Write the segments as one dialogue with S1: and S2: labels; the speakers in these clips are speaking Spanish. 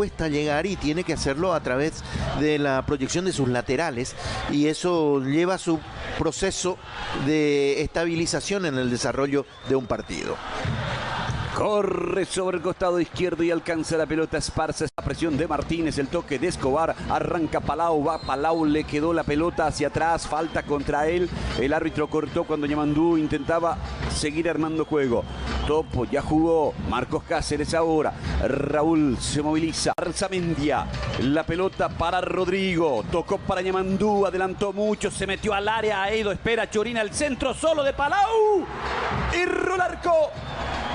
S1: cuesta llegar y tiene que hacerlo a través de la proyección de sus laterales, y eso lleva su proceso de estabilización en el desarrollo de un partido.
S2: Corre sobre el costado izquierdo y alcanza la pelota. Esparza esa presión de Martínez. El toque de Escobar. Arranca Palau. Va Palau. Le quedó la pelota hacia atrás. Falta contra él. El árbitro cortó cuando Yamandú intentaba seguir armando juego. Topo ya jugó. Marcos Cáceres ahora. Raúl se moviliza. Arzamendia. La pelota para Rodrigo. Tocó para Yamandú. Adelantó mucho. Se metió al área. Edo espera Chorina. El centro solo de Palau. Y el arco.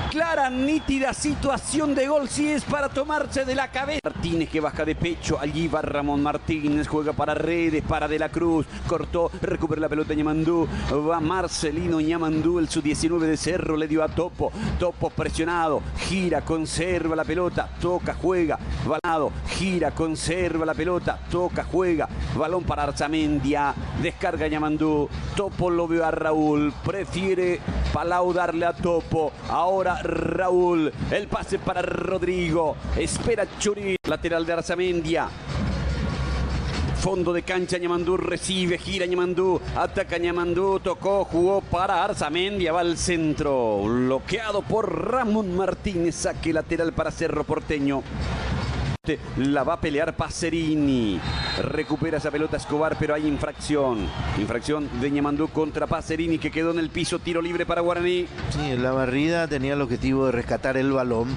S2: Clara, nítida situación de gol, si es para tomarse de la cabeza. Martínez que baja de pecho, allí va Ramón Martínez, juega para Redes, para De la Cruz, cortó, recupera la pelota Ñamandú, va Marcelino Ñamandú, el sub-19 de Cerro, le dio a Topo, Topo presionado, gira, conserva la pelota, toca, juega, balado, gira, conserva la pelota, toca, juega, balón para Arzamendia, descarga Ñamandú, Topo lo vio a Raúl, prefiere Palau darle a Topo, ahora Raúl, el pase para Rodrigo, espera Churín, lateral de Arzamendia, fondo de cancha, Ñamandú recibe, gira Ñamandú, ataca Ñamandú, tocó, jugó para Arzamendia, va al centro, bloqueado por Ramón Martínez, saque lateral para Cerro Porteño. La va a pelear Pacerini. Recupera esa pelota Escobar, pero hay infracción. Infracción de Ñamandú contra Pacerini, que quedó en el piso. Tiro libre para Guaraní.
S1: Sí, la barrida tenía el objetivo de rescatar el balón.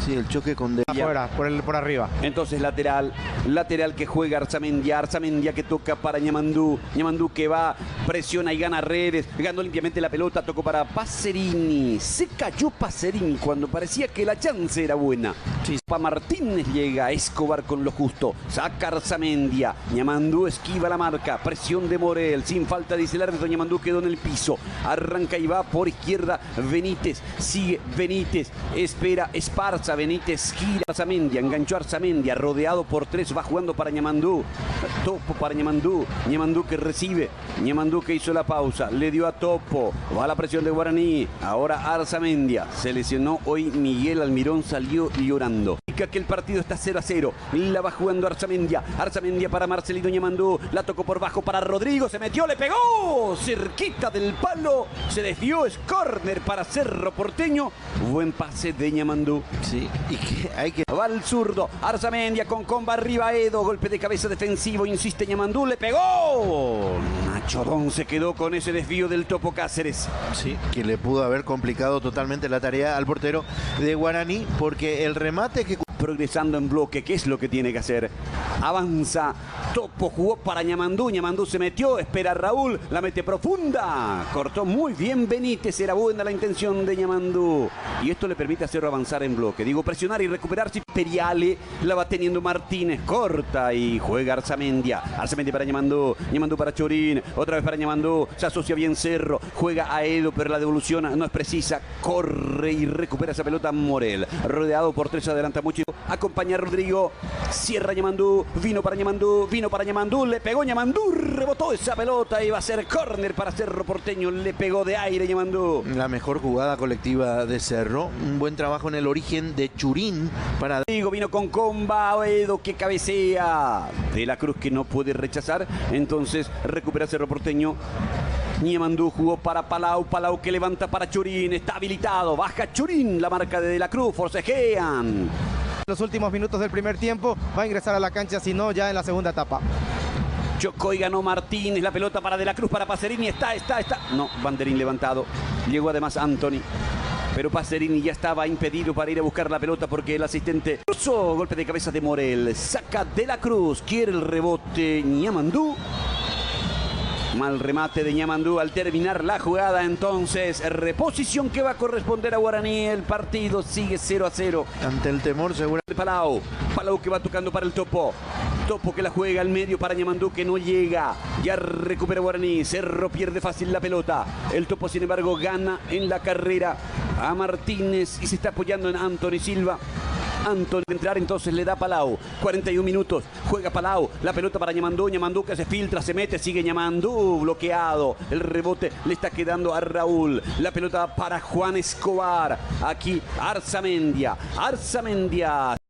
S1: Sí, el choque con...
S3: Afuera, por arriba.
S2: Entonces lateral que juega Arzamendia. Arzamendia que toca para Ñamandú. Ñamandú que va, presiona y gana Redes. Ganó limpiamente la pelota, tocó para Pacerini. Se cayó Pacerini cuando parecía que la chance era buena. Sí. Para Martínez llega Escobar con lo justo. Saca Arzamendia. Ñamandú esquiva la marca. Presión de Morel. Sin falta dice el árbitro. Ñamandú quedó en el piso. Arranca y va por izquierda Benítez. Sigue Benítez. Espera Esparza. Benítez gira Arzamendia, enganchó a Arzamendia, rodeado por tres, va jugando para Ñamandú. Topo para Ñamandú, Ñamandú que recibe, Ñamandú que hizo la pausa, le dio a Topo, va la presión de Guaraní, ahora Arzamendia, se lesionó hoy Miguel Almirón, salió llorando. Que el partido está 0-0, la va jugando Arzamendia, Arzamendia para Marcelino Ñamandú, la tocó por bajo para Rodrigo, se metió, le pegó, cerquita del palo, se desvió, es córner para Cerro Porteño, buen pase de Ñamandú.
S1: Sí, y que hay que...
S2: Va al zurdo, Arzamendia con comba arriba, Edo, golpe de cabeza defensivo, insiste Ñamandú, le pegó. Nacho Don se quedó con ese desvío del Topo Cáceres.
S1: Sí, que le pudo haber complicado totalmente la tarea al portero de Guaraní, porque el remate que...
S2: Progresando en bloque, ¿qué es lo que tiene que hacer? Avanza, Topo jugó para Ñamandú, Ñamandú se metió, espera Raúl, la mete profunda, cortó muy bien Benítez, era buena la intención de Ñamandú, y esto le permite hacerlo avanzar en bloque, digo presionar y recuperarse. Periale la va teniendo Martínez, corta y juega Arzamendia, Arzamendia para Ñamandú, Ñamandú para Chorín, otra vez para Ñamandú, se asocia bien Cerro, juega a Edo, pero la devolución no es precisa, corre y recupera esa pelota Morel, rodeado por tres, adelanta mucho. Acompaña a Rodrigo, cierra Ñamandú, vino para Ñamandú, le pegó Ñamandú, rebotó esa pelota y va a ser córner para Cerro Porteño, le pegó de aire Ñamandú.
S1: La mejor jugada colectiva de Cerro, un buen trabajo en el origen de Churín para...
S2: Rodrigo vino con comba, Edo que cabecea, De la Cruz que no puede rechazar, entonces recupera Cerro Porteño. Ñamandú jugó para Palau, Palau que levanta para Churín, está habilitado, baja Churín, la marca de la Cruz, forcejean.
S3: Los últimos minutos del primer tiempo va a ingresar a la cancha, si no ya en la segunda etapa.
S2: Chocó y ganó Martínez, la pelota para De la Cruz, para Pacerini, está. No, banderín levantado, llegó además Anthony. Pero Pacerini ya estaba impedido para ir a buscar la pelota porque el asistente cruzó, golpe de cabeza de Morel, saca De la Cruz, quiere el rebote Ñamandú. Mal remate de Ñamandú al terminar la jugada, entonces reposición que va a corresponder a Guaraní. El partido sigue 0-0.
S1: Ante el temor seguro.
S2: Palau que va tocando para el Topo. Topo que la juega al medio para Ñamandú que no llega. Ya recupera Guaraní. Cerro pierde fácil la pelota. El Topo sin embargo gana en la carrera a Martínez y se está apoyando en Anthony Silva. Anthony de entrar, entonces le da Palau. 41 minutos, juega Palau, la pelota para Ñamandú, Ñamandú que se filtra, se mete, sigue Ñamandú, bloqueado. El rebote le está quedando a Raúl. La pelota para Juan Escobar. Aquí Arzamendia.